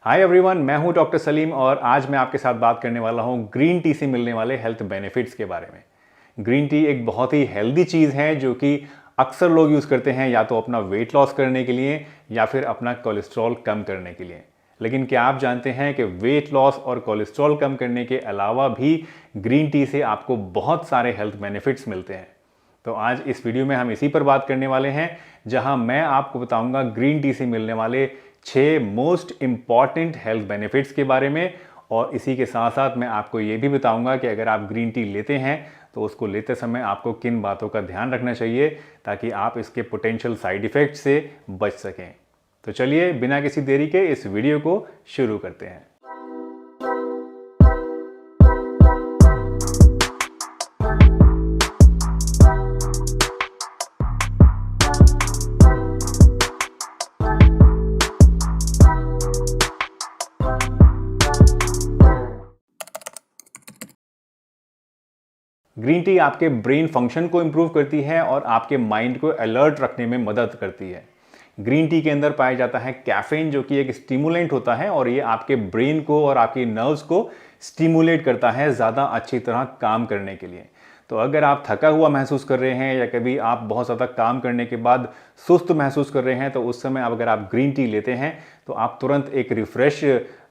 Hi everyone, मैं हूं doctor Salim और आज मैं आपके साथ बात करने वाला हूं ग्रीन टी से मिलने वाले हेल्थ बेनिफिट्स के बारे में। ग्रीन टी एक बहुत ही हेल्दी चीज़ है जो कि अक्सर लोग यूज़ करते हैं या तो अपना वेट लॉस करने के लिए या फिर अपना कोलेस्ट्रॉल कम करने के लिए। लेकिन क्या आप जानते हैं कि वेट लॉस और कोलेस्ट्रॉल कम करने के अलावा भी ग्रीन टी से आपको बहुत सारे हेल्थ बेनिफिट्स मिलते हैं। तो आज इस वीडियो में हम इसी पर बात करने वाले हैं, जहां मैं आपको बताऊंगा ग्रीन टी से मिलने वाले 6 मोस्ट इंपॉर्टेंट हेल्थ बेनिफिट्स के बारे में। और इसी के साथ साथ मैं आपको ये भी बताऊंगा कि अगर आप ग्रीन टी लेते हैं तो उसको लेते समय आपको किन बातों का ध्यान रखना चाहिए ताकि आप इसके पोटेंशियल साइड इफ़ेक्ट से बच सकें। तो चलिए बिना किसी देरी के इस वीडियो को शुरू करते हैं। ग्रीन टी आपके ब्रेन फंक्शन को इंप्रूव करती है और आपके माइंड को अलर्ट रखने में मदद करती है। ग्रीन टी के अंदर पाया जाता है कैफीन, जो कि एक स्टिमुलेंट होता है और ये आपके ब्रेन को और आपकी नर्व्स को स्टिमुलेट करता है ज़्यादा अच्छी तरह काम करने के लिए। तो अगर आप थका हुआ महसूस कर रहे हैं या कभी आप बहुत ज़्यादा काम करने के बाद सुस्त महसूस कर रहे हैं, तो उस समय अगर आप ग्रीन टी लेते हैं तो आप तुरंत एक रिफ्रेश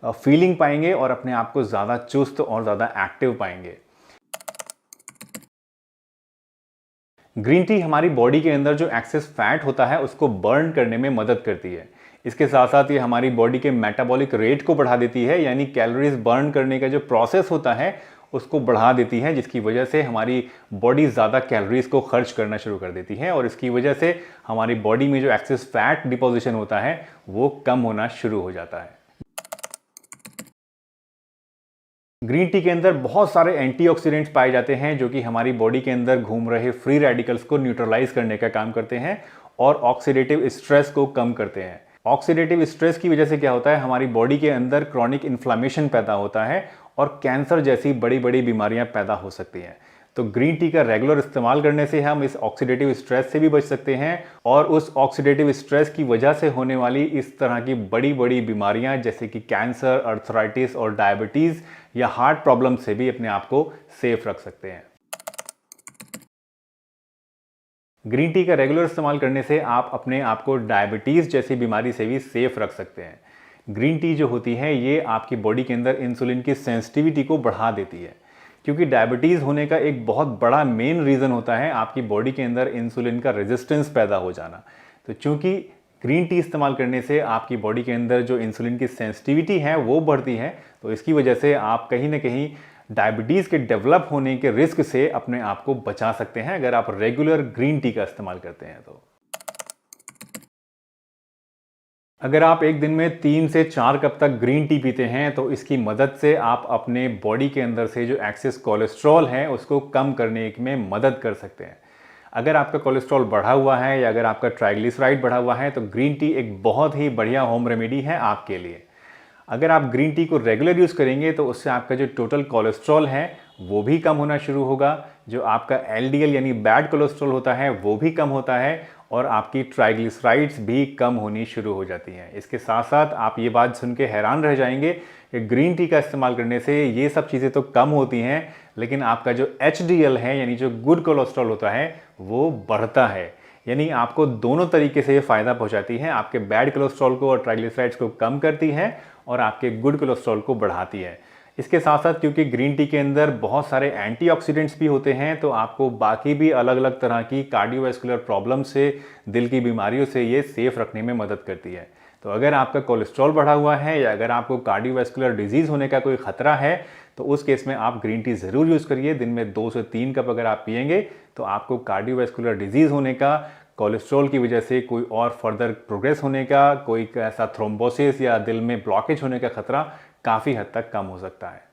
फीलिंग पाएंगे और अपने आप को ज़्यादा चुस्त और ज़्यादा एक्टिव पाएंगे। ग्रीन टी हमारी बॉडी के अंदर जो एक्सेस फैट होता है उसको बर्न करने में मदद करती है। इसके साथ साथ ये हमारी बॉडी के मेटाबॉलिक रेट को बढ़ा देती है, यानी कैलोरीज बर्न करने का जो प्रोसेस होता है उसको बढ़ा देती है, जिसकी वजह से हमारी बॉडी ज़्यादा कैलोरीज को खर्च करना शुरू कर देती है और इसकी वजह से हमारी बॉडी में जो एक्सेस फैट डिपोजिशन होता है वो कम होना शुरू हो जाता है। ग्रीन टी के अंदर बहुत सारे एंटीऑक्सीडेंट्स पाए जाते हैं जो कि हमारी बॉडी के अंदर घूम रहे फ्री रेडिकल्स को न्यूट्रलाइज करने का काम करते हैं और ऑक्सीडेटिव स्ट्रेस को कम करते हैं। ऑक्सीडेटिव स्ट्रेस की वजह से क्या होता है, हमारी बॉडी के अंदर क्रॉनिक इन्फ्लामेशन पैदा होता है और कैंसर जैसी बड़ी बड़ी बीमारियां पैदा हो सकती हैं। तो ग्रीन टी का रेगुलर इस्तेमाल करने से हम इस ऑक्सीडेटिव स्ट्रेस से भी बच सकते हैं और उस ऑक्सीडेटिव स्ट्रेस की वजह से होने वाली इस तरह की बड़ी बड़ी बीमारियां जैसे कि कैंसर, अर्थराइटिस और डायबिटीज़ या हार्ट प्रॉब्लम से भी अपने आप को सेफ रख सकते हैं। ग्रीन टी का रेगुलर इस्तेमाल करने से आप अपने आप को डायबिटीज़ जैसी बीमारी से भी सेफ रख सकते हैं। ग्रीन टी जो होती है ये आपकी बॉडी के अंदर इंसुलिन की सेंसिटिविटी को बढ़ा देती है, क्योंकि डायबिटीज़ होने का एक बहुत बड़ा मेन रीज़न होता है आपकी बॉडी के अंदर इंसुलिन का रेजिस्टेंस पैदा हो जाना। तो चूंकि ग्रीन टी इस्तेमाल करने से आपकी बॉडी के अंदर जो इंसुलिन की सेंसिटिविटी है वो बढ़ती है, तो इसकी वजह से आप कहीं ना कहीं डायबिटीज़ के डेवलप होने के रिस्क से अपने आप को बचा सकते हैं अगर आप रेगुलर ग्रीन टी का इस्तेमाल करते हैं। तो अगर आप एक दिन में 3 से 4 कप तक ग्रीन टी पीते हैं तो इसकी मदद से आप अपने बॉडी के अंदर से जो एक्सेस कोलेस्ट्रॉल है उसको कम करने में मदद कर सकते हैं। अगर आपका कोलेस्ट्रॉल बढ़ा हुआ है या अगर आपका ट्राइग्लिसराइड बढ़ा हुआ है तो ग्रीन टी एक बहुत ही बढ़िया होम रेमेडी है आपके लिए। अगर आप ग्रीन टी को रेगुलर यूज़ करेंगे तो उससे आपका जो टोटल कोलेस्ट्रॉल है वो भी कम होना शुरू होगा, जो आपका एलडीएल यानी बैड कोलेस्ट्रॉल होता है वो भी कम होता है और आपकी ट्राइग्लिसराइड्स भी कम होनी शुरू हो जाती हैं। इसके साथ साथ आप ये बात सुन के हैरान रह जाएंगे कि ग्रीन टी का इस्तेमाल करने से ये सब चीज़ें तो कम होती हैं, लेकिन आपका जो एचडीएल है यानी जो गुड कोलेस्ट्रॉल होता है वो बढ़ता है। यानी आपको दोनों तरीके से ये फ़ायदा पहुंचाती है, आपके बैड कोलेस्ट्रॉल को और ट्राइग्लिसराइड्स को कम करती है और आपके गुड कोलेस्ट्रॉल को बढ़ाती है। इसके साथ साथ क्योंकि ग्रीन टी के अंदर बहुत सारे एंटीऑक्सीडेंट्स भी होते हैं तो आपको बाकी भी अलग अलग तरह की कार्डियोवैस्कुलर प्रॉब्लम से, दिल की बीमारियों से ये सेफ रखने में मदद करती है। तो अगर आपका कोलेस्ट्रॉल बढ़ा हुआ है या अगर आपको कार्डियोवैस्कुलर डिजीज़ होने का कोई खतरा है तो उस केस में आप ग्रीन टी ज़रूर यूज़ करिए। दिन में 2 से 3 कप अगर आप पिएंगे तो आपको कार्डियोवैस्कुलर डिजीज़ होने का, कोलेस्ट्रॉल की वजह से कोई और फर्दर प्रोग्रेस होने का, कोई ऐसा थ्रोम्बोसिस या दिल में ब्लॉकेज होने का खतरा काफ़ी हद तक कम हो सकता है।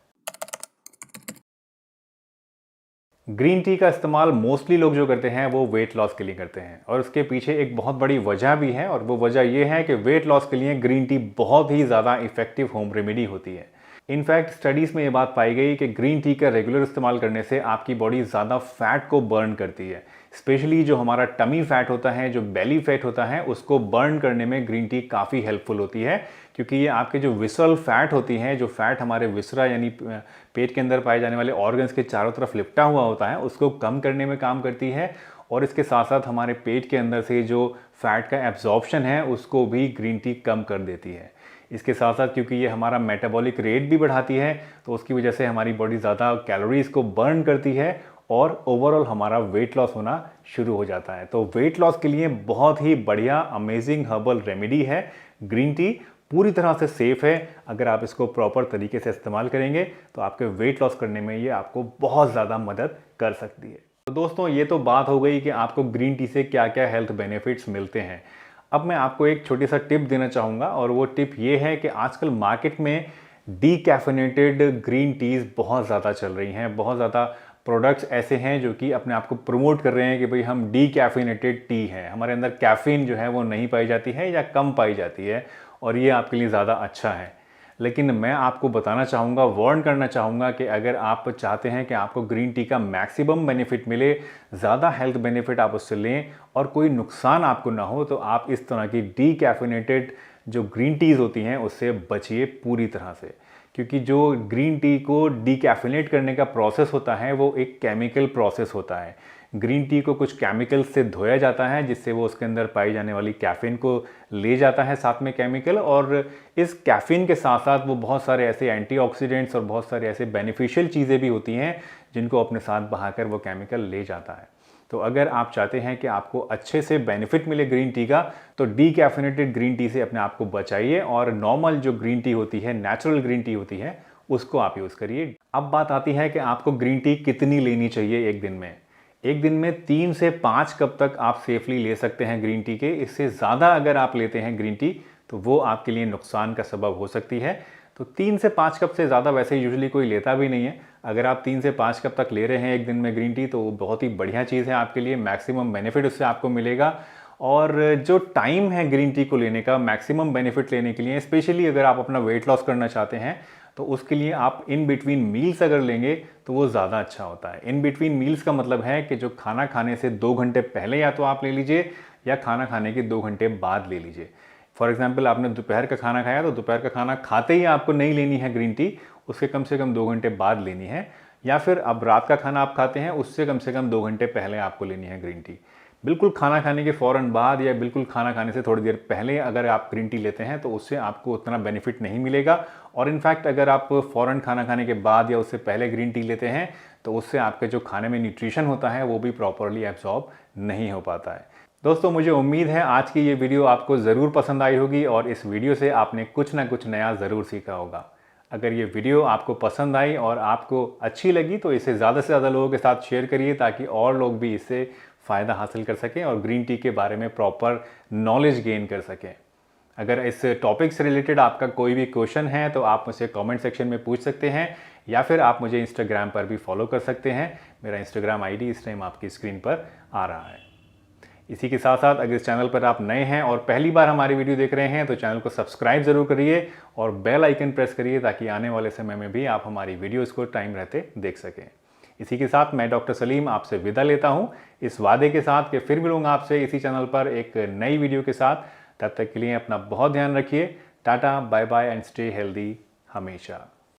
ग्रीन टी का इस्तेमाल मोस्टली लोग जो करते हैं वो वेट लॉस के लिए करते हैं और उसके पीछे एक बहुत बड़ी वजह भी है और वो वजह ये है कि वेट लॉस के लिए ग्रीन टी बहुत ही ज़्यादा इफेक्टिव होम रेमेडी होती है। इनफैक्ट स्टडीज़ में ये बात पाई गई कि ग्रीन टी का रेगुलर इस्तेमाल करने से आपकी बॉडी ज़्यादा फैट को बर्न करती है। स्पेशली जो हमारा टमी फैट होता है, जो बेली फैट होता है, उसको बर्न करने में ग्रीन टी काफ़ी हेल्पफुल होती है, क्योंकि ये आपके जो विसरल फैट होती हैं, जो फैट हमारे विसरा यानी पेट के अंदर पाए जाने वाले ऑर्गन्स के चारों तरफ लिपटा हुआ होता है, उसको कम करने में काम करती है। और इसके साथ साथ हमारे पेट के अंदर से जो फैट का एब्जॉर्प्शन है उसको भी ग्रीन टी कम कर देती है। इसके साथ साथ क्योंकि ये हमारा मेटाबॉलिक रेट भी बढ़ाती है, तो उसकी वजह से हमारी बॉडी ज़्यादा कैलोरीज को बर्न करती है और ओवरऑल हमारा वेट लॉस होना शुरू हो जाता है। तो वेट लॉस के लिए बहुत ही बढ़िया अमेजिंग हर्बल रेमेडी है ग्रीन टी। पूरी तरह से सेफ है। अगर आप इसको प्रॉपर तरीके से इस्तेमाल करेंगे तो आपके वेट लॉस करने में ये आपको बहुत ज़्यादा मदद कर सकती है। तो दोस्तों, ये तो बात हो गई कि आपको ग्रीन टी से क्या क्या हेल्थ बेनिफिट्स मिलते हैं। अब मैं आपको एक छोटी सा टिप देना चाहूँगा, और वो टिप ये है कि आजकल मार्केट में डीकैफिनेटेड ग्रीन टीज़ बहुत ज़्यादा चल रही हैं। बहुत ज़्यादा प्रोडक्ट्स ऐसे हैं जो कि अपने आप को प्रमोट कर रहे हैं कि भाई हम डीकैफिनेटेड टी हैं, हमारे अंदर कैफीन जो है वो नहीं पाई जाती है या कम पाई जाती है, और ये आपके लिए ज़्यादा अच्छा है। लेकिन मैं आपको बताना चाहूँगा, वार्न करना चाहूँगा कि अगर आप चाहते हैं कि आपको ग्रीन टी का मैक्सिमम बेनिफिट मिले, ज़्यादा हेल्थ बेनिफिट आप उससे लें और कोई नुकसान आपको ना हो, तो आप इस तरह की डीकैफिनेटेड जो ग्रीन टीज़ होती हैं उससे बचिए पूरी तरह से। क्योंकि जो ग्रीन टी को डीकैफिनेट करने का प्रोसेस होता है वो एक केमिकल प्रोसेस होता है। ग्रीन टी को कुछ केमिकल्स से धोया जाता है जिससे वो उसके अंदर पाई जाने वाली कैफीन को ले जाता है साथ में केमिकल, और इस कैफीन के साथ साथ वो बहुत सारे ऐसे एंटीऑक्सीडेंट्स और बहुत सारे ऐसे बेनिफिशियल चीज़ें भी होती हैं जिनको अपने साथ बहाकर वो केमिकल ले जाता है। तो अगर आप चाहते हैं कि आपको अच्छे से बेनिफिट मिले ग्रीन टी का, तो डीकैफिनेटेड ग्रीन टी से अपने आप को बचाइए और नॉर्मल जो ग्रीन टी होती है, नेचुरल ग्रीन टी होती है, उसको आप यूज़ करिए। अब बात आती है कि आपको ग्रीन टी कितनी लेनी चाहिए एक दिन में। एक दिन में 3 से 5 कप तक आप सेफली ले सकते हैं ग्रीन टी के। इससे ज़्यादा अगर आप लेते हैं ग्रीन टी तो वो आपके लिए नुकसान का सबब हो सकती है। तो 3 से 5 कप से ज़्यादा वैसे यूजुअली कोई लेता भी नहीं है। अगर आप 3 से 5 कप तक ले रहे हैं एक दिन में ग्रीन टी तो वो बहुत ही बढ़िया चीज़ है आपके लिए, मैक्सिमम बेनिफिट उससे आपको मिलेगा। और जो टाइम है ग्रीन टी को लेने का, मैक्सिमम बेनिफिट लेने के लिए, स्पेशली अगर आप अपना वेट लॉस करना चाहते हैं, तो उसके लिए आप इन बिटवीन मील्स अगर लेंगे तो वो ज़्यादा अच्छा होता है। इन बिटवीन मील्स का मतलब है कि जो खाना खाने से 2 घंटे पहले या तो आप ले लीजिए या खाना खाने के 2 घंटे बाद ले लीजिए। फॉर एग्जाम्पल, आपने दोपहर का खाना खाया तो दोपहर का खाना खाते ही आपको नहीं लेनी है ग्रीन टी, उसके कम से कम 2 घंटे बाद लेनी है। या फिर अब रात का खाना आप खाते हैं उससे कम से कम 2 घंटे पहले आपको लेनी है ग्रीन टी। बिल्कुल खाना खाने के फ़ौरन बाद या बिल्कुल खाना खाने से थोड़ी देर पहले अगर आप ग्रीन टी लेते हैं तो उससे आपको उतना बेनिफिट नहीं मिलेगा। और इनफैक्ट अगर आप फ़ौरन खाना खाने के बाद या उससे पहले ग्रीन टी लेते हैं तो उससे आपके जो खाने में न्यूट्रिशन होता है वो भी प्रॉपरली एब्जॉर्ब नहीं हो पाता है। दोस्तों, मुझे उम्मीद है आज की ये वीडियो आपको ज़रूर पसंद आई होगी और इस वीडियो से आपने कुछ ना कुछ नया ज़रूर सीखा होगा। अगर ये वीडियो आपको पसंद आई और आपको अच्छी लगी तो इसे ज़्यादा से ज़्यादा लोगों के साथ शेयर करिए ताकि और लोग भी इससे फ़ायदा हासिल कर सकें और ग्रीन टी के बारे में प्रॉपर नॉलेज गेन कर सकें। अगर इस टॉपिक से रिलेटेड आपका कोई भी क्वेश्चन है तो आप मुझसे कमेंट सेक्शन में पूछ सकते हैं या फिर आप मुझे इंस्टाग्राम पर भी फॉलो कर सकते हैं। मेरा इंस्टाग्राम आईडी इस टाइम आपकी स्क्रीन पर आ रहा है। इसी के साथ साथ अगर इस चैनल पर आप नए हैं और पहली बार हमारी वीडियो देख रहे हैं तो चैनल को सब्सक्राइब ज़रूर करिए और बेल आइकन प्रेस करिए ताकि आने वाले समय में भी आप हमारी वीडियोज़ को टाइम रहते देख सकें। इसी के साथ मैं डॉक्टर सलीम आपसे विदा लेता हूं, इस वादे के साथ कि फिर मिलूंगा आपसे इसी चैनल पर एक नई वीडियो के साथ। तब तक के लिए अपना बहुत ध्यान रखिए। Tata, bye bye and stay healthy हमेशा।